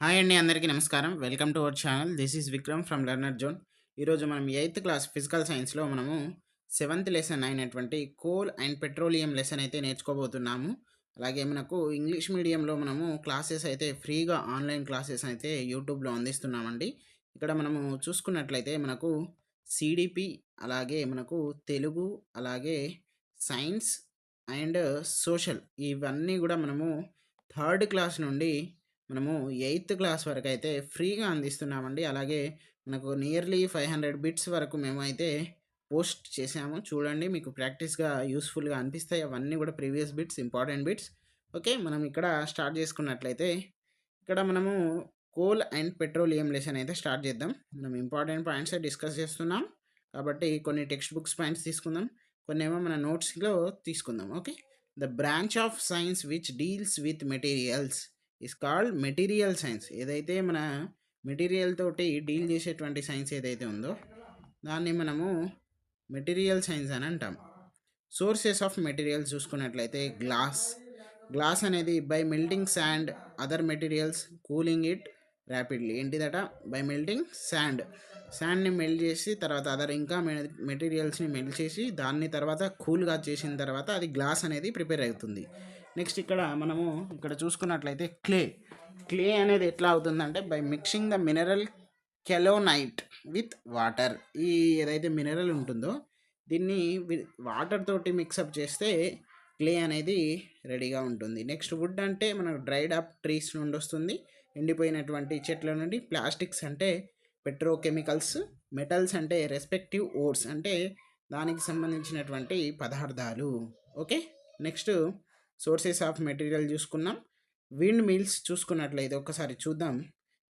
Hi అండి, అందరికీ నమస్కారం. Welcome to our channel. This is Vikram from learner zone. ఈరోజు మనం ఎయిత్ క్లాస్ ఫిజికల్ సైన్స్లో మనము సెవెంత్ లెసన్ అయినటువంటి కోల్ అండ్ పెట్రోలియం లెసన్ అయితే నేర్చుకోబోతున్నాము. అలాగే మనకు ఇంగ్లీష్ మీడియంలో మనము క్లాసెస్ అయితే ఫ్రీగా ఆన్లైన్ క్లాసెస్ అయితే యూట్యూబ్లో అందిస్తున్నామండి. ఇక్కడ మనము చూసుకున్నట్లయితే మనకు సిడిపి, అలాగే మనకు తెలుగు, అలాగే సైన్స్ అండ్ సోషల్, ఇవన్నీ కూడా మనము థర్డ్ క్లాస్ నుండి మనము ఎయిత్ క్లాస్ వరకు అయితే ఫ్రీగా అందిస్తున్నామండి. అలాగే మనకు నియర్లీ 500 బిట్స్ వరకు మేమైతే పోస్ట్ చేసాము. చూడండి, మీకు ప్రాక్టీస్గా యూస్ఫుల్గా అనిపిస్తాయి. అవన్నీ కూడా previous bits, important bits. Okay, మనం ఇక్కడ స్టార్ట్ చేసుకున్నట్లయితే ఇక్కడ మనము కోల్ అండ్ పెట్రోలియం లెసన్ అయితే స్టార్ట్ చేద్దాం. మనం ఇంపార్టెంట్ పాయింట్స్ డిస్కస్ చేస్తున్నాం కాబట్టి కొన్ని టెక్స్ట్ బుక్స్ పాయింట్స్ తీసుకుందాం, కొన్ని ఏమో మన నోట్స్లో తీసుకుందాం. Okay, the branch of science which deals with materials is called material science. ఏదైతే మన మెటీరియల్ తోటి డీల్ చేసేటువంటి సైన్స్ ఏదైతే ఉందో దాన్ని మనము మెటీరియల్ సైన్స్ అని అంటాం. సోర్సెస్ ఆఫ్ మెటీరియల్స్ చూసుకున్నట్లయితే గ్లాస్ అనేది by melting sand other materials cooling it rapidly. ఏంటిదట? బై మెల్టింగ్ శాండ్ని మెల్ట్ చేసి తర్వాత అదర్ ఇంకా మెటీరియల్స్ని మెల్ట్ చేసి దాన్ని తర్వాత కూల్గా చేసిన తర్వాత అది గ్లాస్ అనేది ప్రిపేర్ అవుతుంది. నెక్స్ట్ ఇక్కడ చూసుకున్నట్లయితే క్లే అనేది ఎట్లా అవుతుందంటే by mixing the mineral kaolinite with water. ఈ ఏదైతే మినరల్ ఉంటుందో దీన్ని వాటర్ తోటి మిక్సప్ చేస్తే క్లే అనేది రెడీగా ఉంటుంది. నెక్స్ట్ వుడ్ అంటే మనకు డ్రైడ్ అప్ ట్రీస్ నుండి వస్తుంది, ఎండిపోయినటువంటి చెట్ల నుండి. ప్లాస్టిక్స్ అంటే పెట్రోకెమికల్స్. మెటల్స్ అంటే రెస్పెక్టివ్ ఓర్స్, అంటే దానికి సంబంధించినటువంటి పదార్థాలు. Okay, next sources of material చూసుకున్నాం. విండ్ మిల్స్ చూసుకున్నట్లయితే ఒక్కసారి చూద్దాం.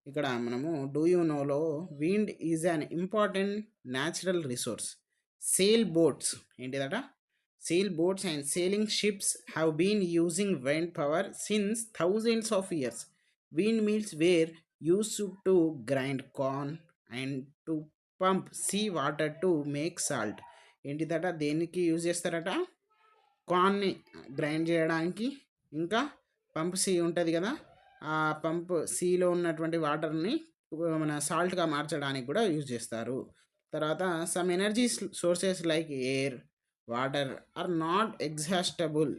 ఇక్కడ మనము do you know wind is an important natural resource. Sail boats ఏంటిదట? Sail boats and sailing ships have been using wind power since thousands of years. Windmills were used to grind corn and to pump sea water to make salt. ఏంటిదట? దేనికి use చేస్తారట? కార్న్ని grind చేయడానికి, ఇంకా pump see ఉంటుంది కదా, ఆ pump సీలో ఉన్నటువంటి వాటర్ని మన సాల్ట్గా మార్చడానికి కూడా యూజ్ చేస్తారు. తర్వాత some energy sources like air, water are not exhaustible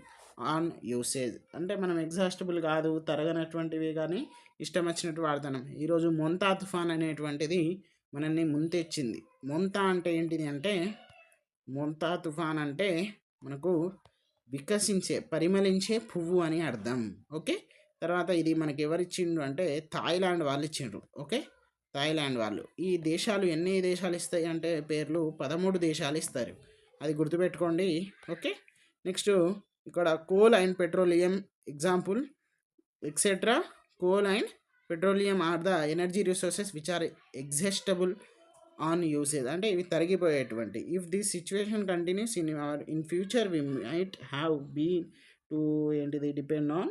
on usage. అంటే మనం ఎగ్జాస్టబుల్ కాదు, తరగనటువంటివి కానీ ఇష్టం వచ్చినట్టు వాడుతున్నాం. ఈరోజు మొంతా తుఫాన్ అనేటువంటిది మనల్ని ముంతెచ్చింది. మొంతా అంటే ఏంటిది అంటే, మొంతా తుఫాన్ అంటే మనకు వికసించే, పరిమళించే పువ్వు అని అర్థం. ఓకే, తర్వాత ఇది మనకి ఎవరిచ్చిండ్రు అంటే థాయిలాండ్ వాళ్ళు ఇచ్చిండ్రు. ఓకే, థాయిలాండ్ వాళ్ళు. ఈ దేశాలు ఎన్ని దేశాలు ఇస్తాయి అంటే పేర్లు 13 దేశాలు ఇస్తారు, అది గుర్తుపెట్టుకోండి. ఓకే, నెక్స్ట్ ఇక్కడ coal and petroleum example etcetera. Coal and petroleum are the energy resources which are exhaustible on usage. అంటే ఇవి తరిగిపోయేటువంటి. If this situation continues in future we might have been to ఏంటిది డిపెండ్ ఆన్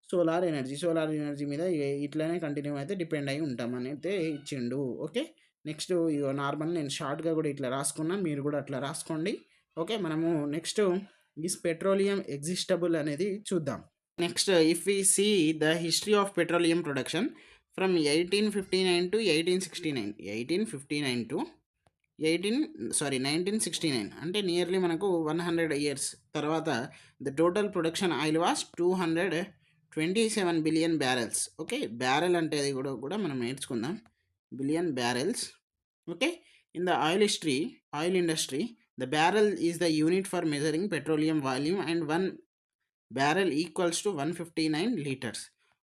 సోలార్ ఎనర్జీ మీద ఇట్లనే continue అయితే depend అయి ఉంటామని అయితే ఇచ్చిండు. ఓకే, నెక్స్ట్ నార్మల్ నేను షార్ట్గా కూడా ఇట్లా రాసుకున్నాను, మీరు కూడా అట్లా రాసుకోండి. ఓకే, మనము నెక్స్ట్ ఈస్ పెట్రోలియం ఎగ్జిస్టబుల్ అనేది చూద్దాం. Next if we see the history of petroleum production from 1859 to 1869, 1859 to 1969, అంటే నియర్లీ మనకు 100 ఇయర్స్ తర్వాత the total production oil was 227 billion barrels. Okay, barrel అంటే అది కూడా మనం నేర్చుకుందాం, billion barrels. Okay, in the oil industry the barrel is the unit for measuring petroleum volume and 1 barrel equals to 159 litres.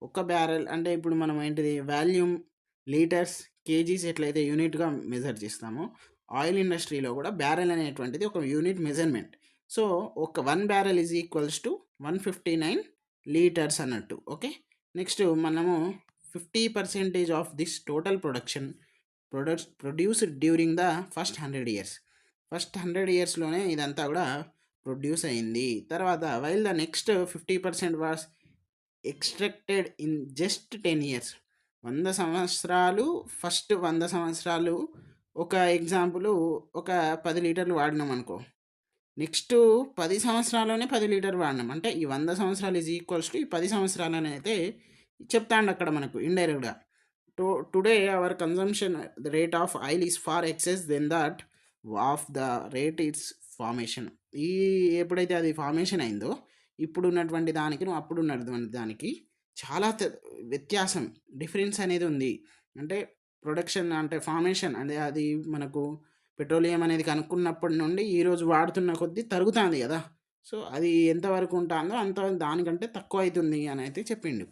ఒక barrel అంటే ఇప్పుడు మనం ఏంటిది వాల్యూమ్, లీటర్స్, కేజీస్ ఎట్లయితే యూనిట్గా మెజర్ చేస్తామో ఆయిల్ ఇండస్ట్రీలో కూడా బ్యారెల్ అనేటువంటిది ఒక యూనిట్ మెజర్మెంట్. సో ఒక 1 barrel is equals to 159 litres అన్నట్టు. ఓకే, నెక్స్ట్ మనము 50% of this total produced during the first 100 years. First 100 ఇయర్స్లోనే ఇదంతా కూడా ప్రొడ్యూస్ అయింది. తర్వాత while the next 50% was extracted in just 10 years. 100 సంవత్సరాలు, ఫస్ట్ 100 సంవత్సరాలు ఒక ఎగ్జాంపుల్ ఒక 10 లీటర్లు వాడినాం అనుకో, నెక్స్ట్ 10 సంవత్సరాల్లోనే 10 లీటర్లు వాడినాం అంటే ఈ 100 సంవత్సరాలు ఈజ్ ఈక్వల్స్ టు ఈ 10 సంవత్సరాలని అయితే చెప్తాండు అక్కడ మనకు ఇండైరెక్ట్గా. Today our consumption the rate of oil is far excess than that of the rate its formation. ఈ ఎప్పుడైతే అది ఫార్మేషన్ అయిందో ఇప్పుడు ఉన్నటువంటి దానికి అప్పుడు ఉన్నటువంటి దానికి చాలా వ్యత్యాసం, డిఫరెన్స్ అనేది ఉంది. అంటే ప్రొడక్షన్ అంటే ఫార్మేషన్ అంటే అది మనకు పెట్రోలియం అనేది కనుక్కున్నప్పటి నుండి ఈరోజు వాడుతున్న కొద్దీ తరుగుతుంది కదా. సో అది ఎంతవరకు ఉంటుందో అంత దానికంటే తక్కువ అవుతుంది అని అయితే చెప్పిండు.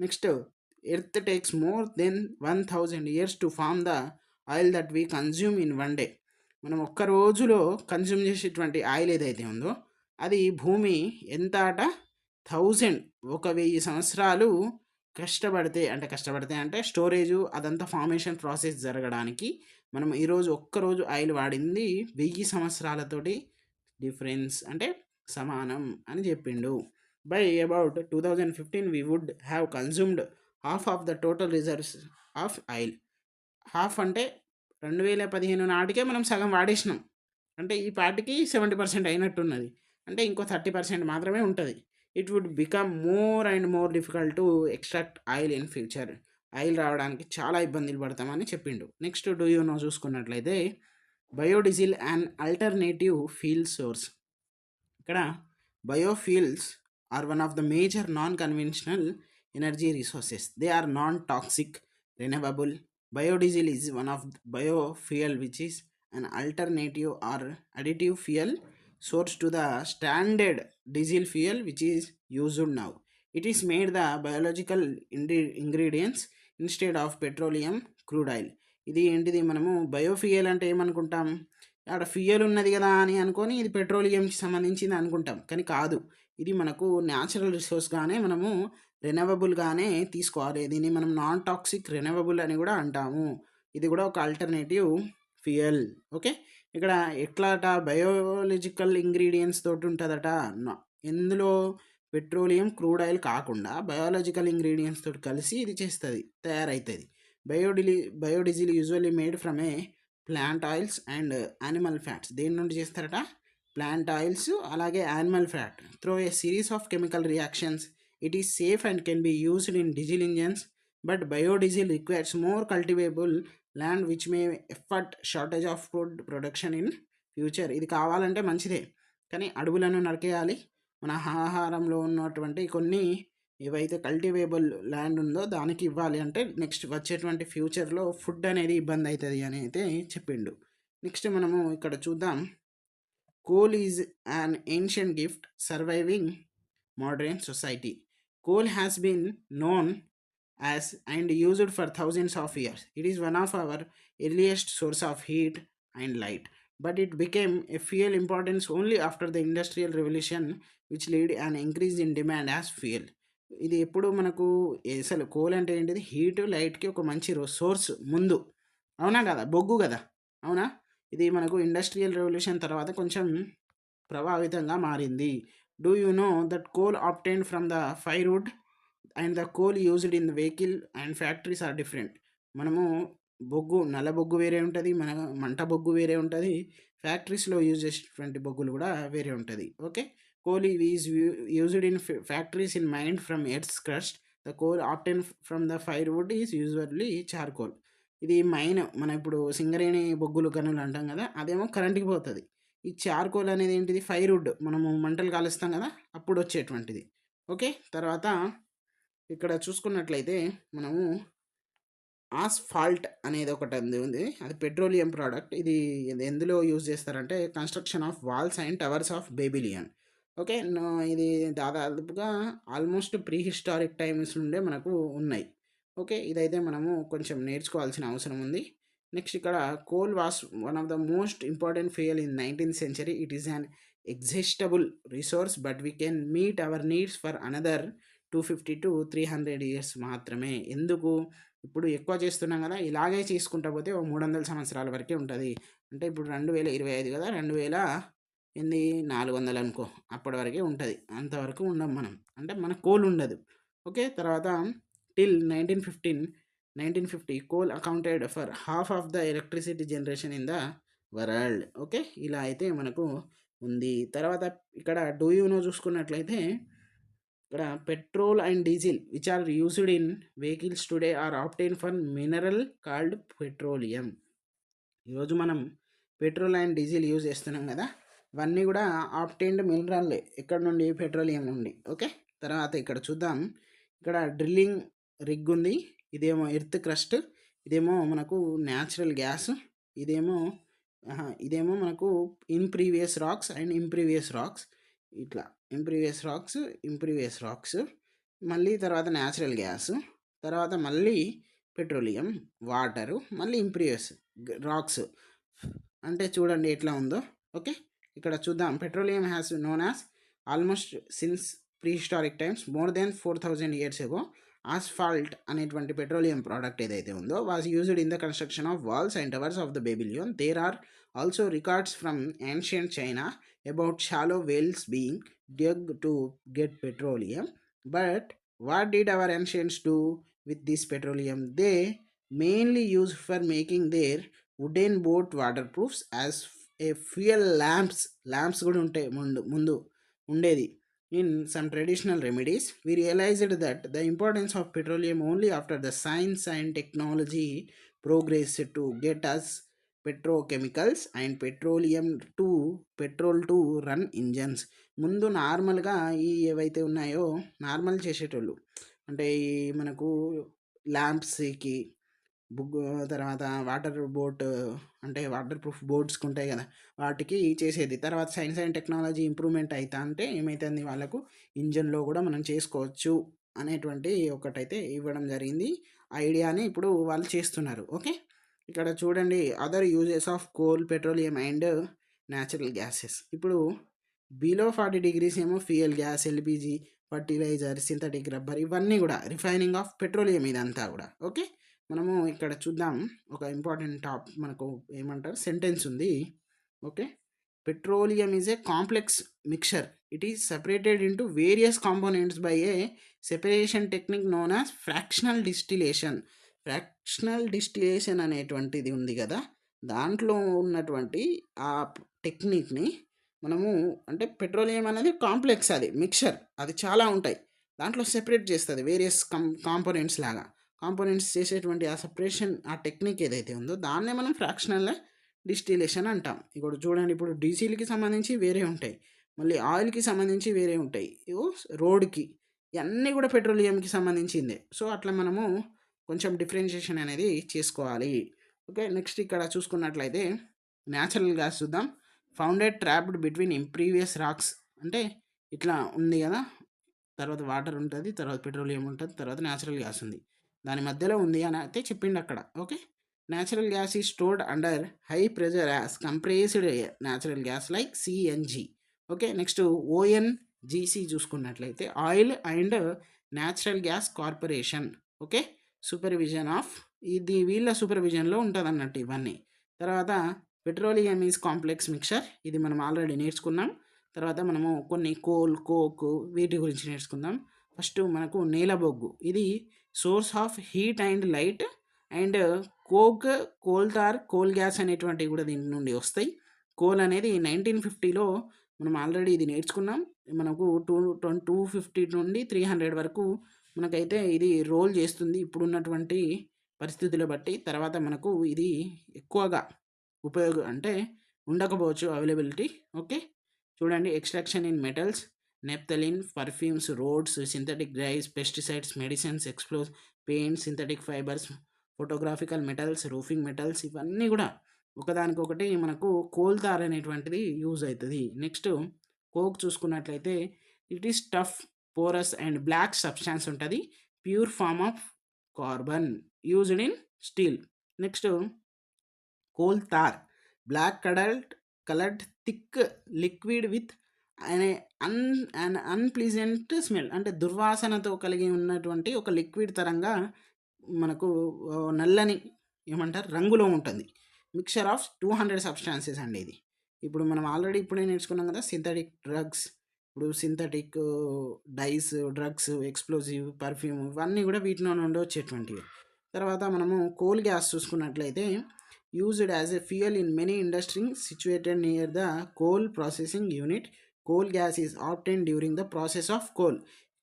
Next, earth takes more than 1000 years to form the oil that we consume in one day. మనం ఒక్క రోజులో కన్జ్యూమ్ చేసేటువంటి ఆయిల్ ఏదైతే ఉందో అది భూమి ఎంత అట 1000 1000 సంవత్సరాలు కష్టపడితే అంటే స్టోరేజు అదంతా ఫార్మేషన్ ప్రాసెస్ జరగడానికి మనం ఈరోజు ఒక్కరోజు ఆయిల్ వాడింది 1000 సంవత్సరాలతోటి డిఫరెన్స్ అంటే సమానం అని చెప్పిండు. By about 2015 we would have consumed half of the total reserves of oil. Half అంటే 2015 నాటికే మనం సగం వాడేసినాం. అంటే ఈ పాటికి 70% అయినట్టున్నది. అంటే ఇంకో 30% మాత్రమే ఉంటుంది. It would become more and more difficult to extract oil in future. Oil రావడానికి చాలా ఇబ్బందులు పడతామని చెప్పిండు. నెక్స్ట్ డూ యూ నో చూసుకున్నట్లయితే biodiesel and alternative fuel source. ఇక్కడ biofuels are one of the major non conventional energy resources. They are non toxic, renewable. Biodiesel is one of the biofuel which is an alternative or additive fuel source to the standard diesel fuel which is used now. It is made the biological ingredients instead of petroleum crude oil. ఇది ఏంటిది, మనము biofuel అంటే ఏమనుకుంటాం, అక్కడ fuel ఉన్నది కదా అని అనుకొని ఇది పెట్రోలియంకి సంబంధించింది అనుకుంటాం. కానీ కాదు, ఇది మనకు న్యాచురల్ రిసోర్స్గానే మనము రెనవబుల్గానే తీసుకోవాలి. దీన్ని మనం నాన్ టాక్సిక్ రెనవబుల్ అని కూడా అంటాము. ఇది కూడా ఒక ఆల్టర్నేటివ్ ఫ్యూయల్. ఓకే, ఇక్కడ ఎట్లాట బయోలాజికల్ ఇంగ్రీడియంట్స్ తోటి ఉంటుందట. ఎందులో పెట్రోలియం క్రూడ్ ఆయిల్ కాకుండా బయోలాజికల్ ఇంగ్రీడియంట్స్ తోటి కలిసి ఇది చేస్తుంది, తయారవుతుంది. Biodiesel usually made from A plant oils and animal fats. దేని నుండి చేస్తారట, ప్లాంట్ ఆయిల్స్ అలాగే animal fat. Through a series of chemical reactions it is safe and can be used in diesel engines, but biodiesel requires more cultivable land which may affect shortage of food production in future. ఇది కావాలంటే మంచిదే, కానీ అడవులను నరికేయాలి. మన ఆహారంలో ఉన్నటువంటి కొన్ని ఏవైతే కల్టివేబుల్ ల్యాండ్ ఉందో దానికి ఇవ్వాలి అంటే నెక్స్ట్ వచ్చేటువంటి ఫ్యూచర్లో ఫుడ్ అనేది ఇబ్బంది అవుతుంది అని అయితే చెప్పిండు. నెక్స్ట్ మనము ఇక్కడ చూద్దాం. Coal is an ancient gift surviving modern society. Coal has been known as and used for thousands of years. It is one of our earliest source of heat and light, but it became a fuel importance only after the industrial revolution, which led an increase in demand as fuel. ఇది ఎప్పుడు మనకు అసలు coal అంటే ఏంటిది, heat లైట్కి ఒక మంచి source ముందు, అవునా కదా, బొగ్గు కదా, అవునా. ఇది మనకు ఇండస్ట్రియల్ రెవల్యూషన్ తర్వాత కొంచెం ప్రభావితంగా మారింది. Do you know that coal obtained from the firewood and the coal used in the vehicle and factories are different? మనము బొగ్గు, నల్ల బొగ్గు వేరే ఉంటుంది, మన మంట బొగ్గు వేరే ఉంటుంది, ఫ్యాక్టరీస్లో యూజ్ చేసేటువంటి బొగ్గులు కూడా వేరే ఉంటుంది. Okay, coal is used in factories in mined from earth's crust. The coal obtained from the firewood is usually charcoal. ఇది మైన్, మనం ఇప్పుడు సింగరేణి బొగ్గులు గనులు అంటాం కదా, అదేమో కరెంట్కి పోతుంది. ఈ చార్కోల్ అనేది ఏంటిది, ఫైర్వుడ్, మనము మంటలు కాలుస్తాం కదా అప్పుడు వచ్చేటువంటిది. ఓకే, తర్వాత ఇక్కడ చూసుకున్నట్లయితే మనము ఆస్ఫాల్ట్ అనేది ఒకటి ఉంది, అది పెట్రోలియం ప్రోడక్ట్. ఇది ఎందులో యూజ్ చేస్తారంటే construction of walls and towers of Babylon. Okay, ఇది దాదాపుగా ఆల్మోస్ట్ ప్రీ హిస్టారిక్ టైమ్స్ నుండే మనకు ఉన్నాయి. ఓకే, ఇదైతే మనము కొంచెం నేర్చుకోవాల్సిన అవసరం ఉంది. నెక్స్ట్ ఇక్కడ coal was one of the most important fuel in 19th century. It is an exhaustible resource but we can meet our needs for another 250 to 300 years మాత్రమే. ఎందుకు, ఇప్పుడు ఎక్కువ చేస్తున్నాం కదా, ఇలాగే చేసుకుంటా పోతే ఒక 300 సంవత్సరాల వరకే ఉంటుంది. అంటే ఇప్పుడు 2025 కదా, 2400 అనుకో, అప్పటి వరకే ఉంటుంది, అంతవరకు ఉండం మనం, అంటే మన కోల్ ఉండదు. ఓకే, తర్వాత till 1950 coal accounted for half of the electricity generation in the world. Okay, ఇలా అయితే మనకు ఉంది. తర్వాత ఇక్కడ డూ యూ నో చూసుకున్నట్లయితే ఇక్కడ petrol and diesel which are used in vehicles today are obtained for mineral called petroleum. ఈరోజు మనం పెట్రోల్ అండ్ డీజిల్ యూజ్ చేస్తున్నాం కదా, ఇవన్నీ కూడా ఆప్టైన్డ్ మినరల్ ఎక్కడ నుండి, పెట్రోలియం నుండి. ఓకే, తర్వాత ఇక్కడ చూద్దాం. ఇక్కడ డ్రిల్లింగ్ రిగ్ ఉంది, ఇదేమో ఎర్త్ క్రస్ట్, ఇదేమో మనకు న్యాచురల్ గ్యాస్, ఇదేమో ఇదేమో మనకు ఇంప్రీవియస్ రాక్స్ అండ్ ఇంప్రీవియస్ రాక్స్, ఇట్లా ఇంప్రీవియస్ రాక్స్, మళ్ళీ తర్వాత న్యాచురల్ గ్యాస్, తర్వాత మళ్ళీ పెట్రోలియం, వాటరు, మళ్ళీ ఇంప్రీవియస్ రాక్స్. అంటే చూడండి ఎట్లా ఉందో. ఓకే, ఇక్కడ చూద్దాం. Petroleum has known as almost since pre historic times more than 4000 years ago. Asphalt అనేటువంటి పెట్రోలియం ప్రోడక్ట్ ఏదైతే ఉందో was used in the construction of walls and towers of the Babylon. There are also records from ancient China about shallow wells being dug to get petroleum. But what did our ancients do with this petroleum? They mainly used for making their wooden boat waterproofs as a fuel lamps కూడా ఉంటాయి ముందు ఉండేది. In some traditional remedies, we realized that the importance of petroleum only after the science and technology progressed to get us petrochemicals and petrol to run engines. ముందు నార్మల్గా ఈ ఏవైతే ఉన్నాయో normal చేసేటోళ్ళు, అంటే ఈ మనకు ల్యాంప్స్కి తర్వాత వాటర్ బోట్, అంటే వాటర్ ప్రూఫ్ బోట్స్కి ఉంటాయి కదా, వాటికి చేసేది. తర్వాత సైన్స్ అండ్ టెక్నాలజీ ఇంప్రూవ్మెంట్ అవుతా అంటే ఏమవుతుంది, వాళ్ళకు ఇంజన్లో కూడా మనం చేసుకోవచ్చు అనేటువంటి ఒకటైతే ఇవ్వడం జరిగింది. ఐడియాని ఇప్పుడు వాళ్ళు చేస్తున్నారు. ఓకే, ఇక్కడ చూడండి. Other uses of coal, petroleum and natural gases. ఇప్పుడు బిలో 40 degrees ఏమో fuel gas, LPG, fertilizer, synthetic rubber, ఇవన్నీ కూడా రిఫైనింగ్ ఆఫ్ పెట్రోలియం ఇదంతా కూడా. ఓకే, మనము ఇక్కడ చూద్దాం. ఒక ఇంపార్టెంట్ మనకు ఏమంటారు సెంటెన్స్ ఉంది. Okay, petroleum is A complex mixture. It is separated into various components by A separation technique known as fractional distillation. Fractional distillation అనేటువంటిది ఉంది కదా, దాంట్లో ఉన్నటువంటి ఆ టెక్నిక్ని మనము, అంటే పెట్రోలియం అనేది కాంప్లెక్స్, అది మిక్చర్, అది చాలా ఉంటాయి, దాంట్లో సెపరేట్ చేస్తుంది వేరియస్ కాంపోనెంట్స్ లాగా. కాంపోనెంట్స్ చేసేటువంటి ఆ సెపరేషన్, ఆ టెక్నిక్ ఏదైతే ఉందో దాన్నే మనం ఫ్రాక్షనల్ డిస్టిలేషన్ అంటాం. ఇక్కడ చూడండి, ఇప్పుడు డీజిల్కి సంబంధించి వేరే ఉంటాయి, మళ్ళీ ఆయిల్కి సంబంధించి వేరే ఉంటాయి, రోడ్కి, ఇవన్నీ కూడా పెట్రోలియంకి సంబంధించిందే. సో అట్లా మనము కొంచెం డిఫరెన్షియేషన్ అనేది చేసుకోవాలి. ఓకే, నెక్స్ట్ ఇక్కడ చూసుకున్నట్లయితే న్యాచురల్ గ్యాస్ చూద్దాం. ఫౌండెడ్ ట్రాప్డ్ బిట్వీన్ ఇంప్రీవియస్ రాక్స్, అంటే ఇట్లా ఉంది కదా, తర్వాత వాటర్ ఉంటుంది, తర్వాత పెట్రోలియం ఉంటుంది, తర్వాత న్యాచురల్ గ్యాస్ ఉంది, దాని మధ్యలో ఉంది అని అయితే చెప్పిండు అక్కడ. Okay, natural gas is stored under high pressure as compressed natural gas like CNG. Okay, next ONGC చూసుకున్నట్లయితే oil and natural gas corporation. Okay, supervision of, ఇది వీళ్ళ సూపర్విజన్లో ఉంటుంది అన్నట్టు ఇవన్నీ. తర్వాత పెట్రోలియం ఈజ్ కాంప్లెక్స్ మిక్చర్, ఇది మనం ఆల్రెడీ నేర్చుకున్నాం. తర్వాత మనము కొన్ని కోల్, కోక్, వీటి గురించి నేర్చుకుందాం. ఫస్ట్ మనకు నేలబొగ్గు, ఇది source of heat and light, and coke, coal tar, coal gas అనేటువంటివి కూడా దీని నుండి వస్తాయి. కోల్ అనేది 1950లో మనం ఆల్రెడీ ఇది నేర్చుకున్నాం. మనకు 250 నుండి 300 వరకు మనకైతే ఇది రోల్ చేస్తుంది ఇప్పుడున్నటువంటి పరిస్థితులు బట్టి. తర్వాత మనకు ఇది ఎక్కువగా అంటే ఉండకపోవచ్చు అవైలబిలిటీ. ఓకే, చూడండి. Extraction in metals, naphthalene, perfumes, roads, synthetic dyes, pesticides, medicines, explosives, paint, synthetic fibres, photographical metals, roofing metals, ఇవన్నీ కూడా ఒకదానికొకటి మనకు కోల్ తార్ అనేటువంటిది యూజ్ అవుతుంది. నెక్స్ట్ కోక్ చూసుకున్నట్లయితే it is tough, porous and black substance ఉంటుంది, pure form of carbon, used in steel. Next coal tar, black coloured thick liquid with an unpleasant smell, అంటే దుర్వాసనతో కలిగి ఉన్నటువంటి ఒక లిక్విడ్ తరంగా మనకు నల్లని ఏమంటారు రంగులో ఉంటుంది. మిక్చర్ ఆఫ్ 200 సబ్స్టాన్సెస్ అండి ఇది. ఇప్పుడు మనం ఆల్రెడీ ఇప్పుడే నేర్చుకున్నాం కదా సింథటిక్ డ్రగ్స్, ఇప్పుడు synthetic dyes, drugs, explosive, perfume, ఇవన్నీ కూడా వీటిలో నుండి వచ్చేటువంటివి. తర్వాత మనము కోల్ గ్యాస్ చూసుకున్నట్లయితే used as a fuel in many industries situated near the coal processing unit. Coal gas is obtained during the process of coal.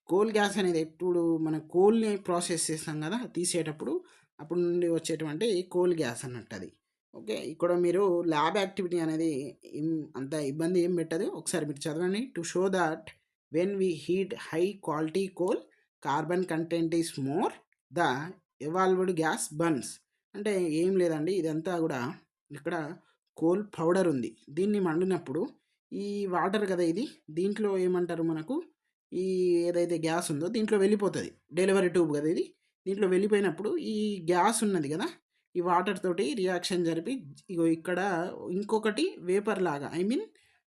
Coal gas అనేది ఎప్పుడు మన కోల్‌ని ప్రాసెస్ చేస్తాం కదా! తీసేటప్పుడు అప్పుడు నుండి వచ్చేటువంటి కోల్ గ్యాస్ అన్నట్టు అది. ఓకే. ఇక్కడ మీరు ల్యాబ్ యాక్టివిటీ అనేది ఏం అంత ఇబ్బంది ఏం పెట్టదు. ఒకసారి మీరు చదవండి. To show that when we heat high quality coal carbon content is more the evolved gas burns. అంటే ఏం లేదండి. ఇదంతా కూడా ఇక్కడ కోల్ పౌడర్ ఉంది. దీన్ని మండినప్పుడు ఈ వాటర్ కదా ఇది. దీంట్లో ఏమంటారు మనకు ఈ ఏదైతే గ్యాస్ ఉందో దీంట్లో వెళ్ళిపోతది. డెలివరీ ట్యూబ్ కదా ఇది. దీంట్లో వెళ్ళిపోయినప్పుడు ఈ గ్యాస్ ఉన్నది కదా! ఈ వాటర్ తోటి రియాక్షన్ జరిపి ఇగో ఇక్కడ ఇంకొకటి వేపర్ లాగా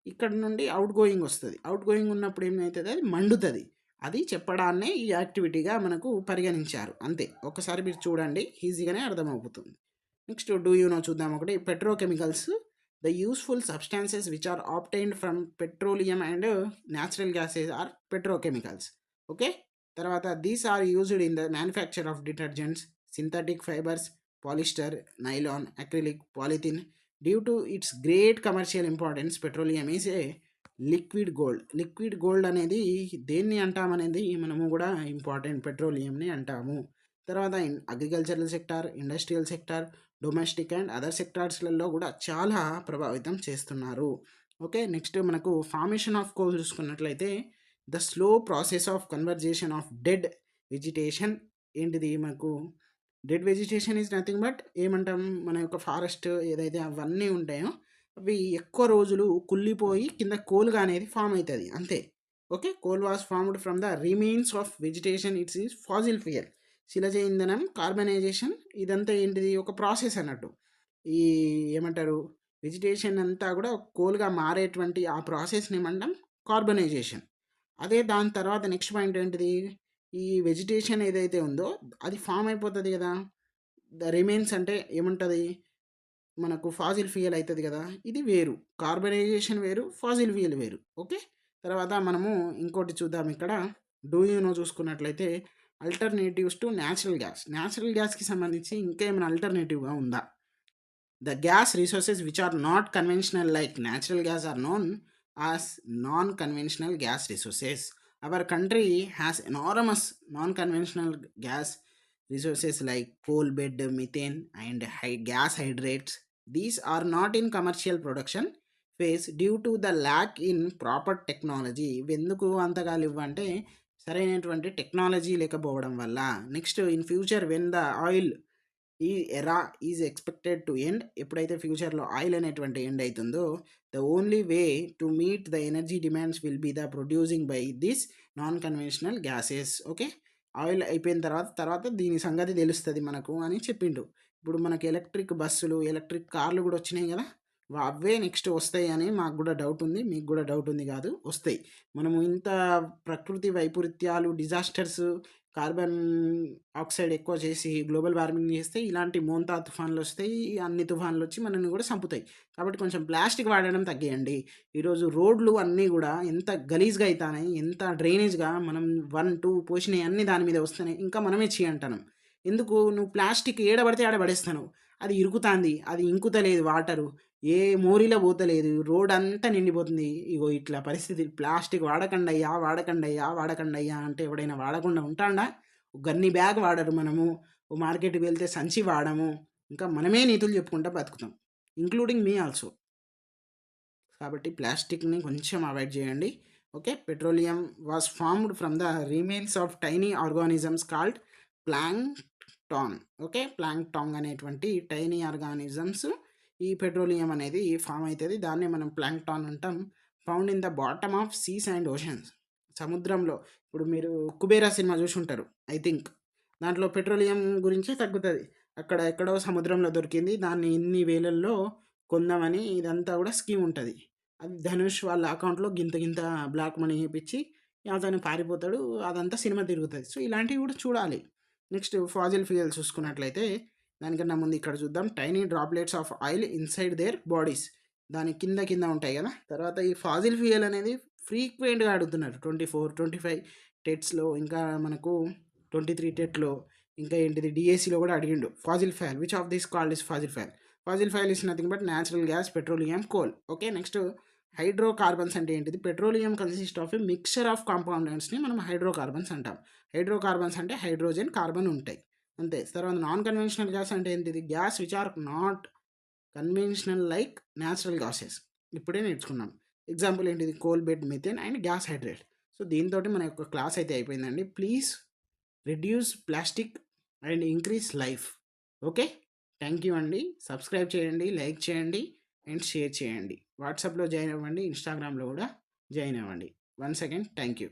ఇక్కడ నుండి ఔట్ గోయింగ్ వస్తది. ఔట్ గోయింగ్ ఉన్నప్పుడు ఏమైతది అది మండుతది. అది చెప్పడాన్నే ఈ యాక్టివిటీగా మనకు పరిగణించారు. అంతే. ఒక్కసారి మీరు చూడండి ఈజీగానే అర్థమవుతుంది. నెక్స్ట్ డూ యూ నో చూద్దాం ఒకటి. Petrochemicals the useful substances which are obtained from petroleum and natural gases are petrochemicals. Okay. తర్వాత these are used in the manufacture of detergents, synthetic fibres, polyester, nylon, acrylic, polythene. Due to its great commercial importance petroleum is a liquid gold. Liquid gold అనేది దేన్ని అంటామనేది మనము కూడా important పెట్రోలియంని అంటాము. తర్వాత agricultural sector, industrial sector, domestic and other సెక్టార్స్లలో కూడా చాలా ప్రభావితం చేస్తున్నారు. ఓకే. నెక్స్ట్ మనకు ఫార్మేషన్ ఆఫ్ కోల్ చూసుకున్నట్లయితే the slow process of conversation of dead vegetation. ఏంటిది మనకు dead vegetation is nothing but ఏమంటాం మన యొక్క ఫారెస్ట్ ఏదైతే అవన్నీ ఉంటాయో అవి ఎక్కువ రోజులు కుళ్ళిపోయి కింద కోల్గా అనేది ఫామ్ అవుతుంది అంతే. Okay. Coal was formed from the remains of vegetation. It's is fossil fuel. శిలజ ఇంధనం, కార్బనైజేషన్ ఇదంతా ఏంటిది ఒక ప్రాసెస్ అన్నట్టు. ఈ ఏమంటారు వెజిటేషన్ అంతా కూడా కోల్గా మారేటువంటి ఆ ప్రాసెస్ని ఏమంటాం కార్బనైజేషన్. అదే దాని తర్వాత నెక్స్ట్ పాయింట్ ఏంటిది ఈ వెజిటేషన్ ఏదైతే ఉందో అది ఫామ్ అయిపోతుంది కదా. ద రిమైన్స్ అంటే ఏముంటుంది మనకు ఫాజిల్ ఫ్యూయల్ అవుతుంది కదా. ఇది వేరు, కార్బనైజేషన్ వేరు, ఫాజిల్ ఫ్యూయల్ వేరు. ఓకే. తర్వాత మనము ఇంకోటి చూద్దాం ఇక్కడ. డూ యూ నో చూసుకున్నట్లయితే alternatives to natural gas. Natural గ్యాస్కి సంబంధించి ఇంకేమైనా అల్టర్నేటివ్గా ఉందా? The gas resources which are not conventional like natural gas are known as non-conventional gas resources. Our country has enormous non-conventional gas resources like coal bed, methane, and gas hydrates. These are not in commercial production phase due to the lack in proper technology. ఎందుకు అంతగా ఇవ్వంటే సరైనటువంటి technology లేకపోవడం వల్ల. Next in future when the oil ఈ ఎరా is expected to end. ఎప్పుడైతే ఫ్యూచర్లో oil అనేటువంటి ఎండ్ అవుతుందో the only way to meet the energy demands will be the producing by this non conventional gases. Okay. Oil అయిపోయిన తర్వాత దీని సంగతి తెలుస్తుంది మనకు అని చెప్పిండు. ఇప్పుడు మనకి ఎలక్ట్రిక్ బస్సులు, ఎలక్ట్రిక్ కార్లు కూడా వచ్చినాయి కదా. అవే నెక్స్ట్ వస్తాయి అని మాకు కూడా డౌట్ ఉంది, మీకు కూడా డౌట్ ఉంది కాదు, వస్తాయి. మనము ఇంత ప్రకృతి వైపరీత్యాలు, డిజాస్టర్స్, కార్బన్ ఆక్సైడ్ ఎక్కువ చేసి గ్లోబల్ వార్మింగ్ చేస్తే ఇలాంటి మోంతా తుఫాన్లు వస్తాయి. అన్ని తుఫాన్లు వచ్చి మనల్ని కూడా చంపుతాయి. కాబట్టి కొంచెం ప్లాస్టిక్ వాడడం తగ్గియండి. ఈరోజు రోడ్లు అన్నీ కూడా ఎంత గలీజ్గా అవుతాయి, ఎంత డ్రైనేజ్గా మనం 1, 2 పోసినవి అన్నీ దాని మీద వస్తున్నాయి. ఇంకా మనమే అంటాను. ఎందుకు నువ్వు ప్లాస్టిక్ ఏడబడితే ఆడ పడేస్తాను, అది ఇరుకుతాంది, అది ఇంకుతలేదు, వాటరు ఏ మోరీలో పోతలేదు, రోడ్ అంతా నిండిపోతుంది. ఇగో ఇట్లా పరిస్థితి. ప్లాస్టిక్ వాడకండి అయ్యా, వాడకండి అయ్యా, వాడకండి అయ్యా అంటే ఎవడైనా వాడకుండా ఉంటాడా? గన్ని బ్యాగ్ వాడరు మనము, ఓ మార్కెట్కి వెళ్తే సంచి వాడము, ఇంకా మనమే నీతులు చెప్పుకుంటా బతుకుతాం, ఇంక్లూడింగ్ మీ ఆల్సో. కాబట్టి ప్లాస్టిక్ని కొంచెం అవాయిడ్ చేయండి. Okay. Petroleum was formed from the remains of tiny organisms called plankton. Okay. Plankton అనేటువంటి టైనీ ఆర్గానిజమ్స్ ఈ పెట్రోలియం అనేది ఫామ్ అవుతుంది. దాన్ని మనం ప్లాంక్టాన్ అంటాం. Found in the bottom of seas and oceans. సముద్రంలో ఇప్పుడు మీరు కుబేరా సినిమా చూసి ఉంటారు ఐ థింక్. దాంట్లో పెట్రోలియం గురించి తగ్గుతుంది. అక్కడ ఎక్కడో సముద్రంలో దొరికింది, దాన్ని ఇన్ని వేలల్లో కొందామని ఇదంతా కూడా స్కీమ్ ఉంటుంది. అది ధనుష్ వాళ్ళ అకౌంట్లో గింత గింత బ్లాక్ మనీ వేయించి అతను పారిపోతాడు. అదంతా సినిమా తిరుగుతుంది. సో ఇలాంటివి కూడా చూడాలి. నెక్స్ట్ ఫాజిల్ ఫ్యూయల్ చూసుకున్నట్లయితే దానికన్నా ముందు ఇక్కడ చూద్దాం. Tiny droplets of oil inside there bodies. దాని కింద ఉంటాయి కదా. తర్వాత ఈ ఫాజిల్ ఫ్యూయల్ అనేది ఫ్రీక్వెంట్గా అడుగుతున్నారు 24, 25 టెట్స్లో, ఇంకా మనకు 23 టెట్లో, ఇంకా ఏంటిది డిఎస్సిలో కూడా అడిగిండు. Fossil fuel which of this called is fossil fuel. Fossil fuel is nothing but natural gas, petroleum, coal. Okay. Next hydrocarbons అంటే ఏంటిది? Petroleum consist of a mixture of కాంపౌండెంట్స్ని మనం హైడ్రోకార్బన్స్ అంటాం. హైడ్రోకార్బన్స్ అంటే హైడ్రోజన్, కార్బన్ ఉంటాయి అంతే. తర్వాత non conventional gas అంటే ఏంటిది? Gas which are not conventional like natural gases. ఇప్పుడే నేర్చుకున్నాం. ఎగ్జాంపుల్ ఏంటిది? Coal bed, methane and gas hydrate. So దీంతో మన యొక్క క్లాస్ అయితే అయిపోయిందండి. Please reduce plastic and increase life. Okay, thank you అండి. సబ్స్క్రైబ్ చేయండి, లైక్ చేయండి అండ్ షేర్ చేయండి. వాట్సాప్లో జాయిన్ అవ్వండి, ఇన్స్టాగ్రామ్లో కూడా జాయిన్ అవ్వండి. Once again thank you.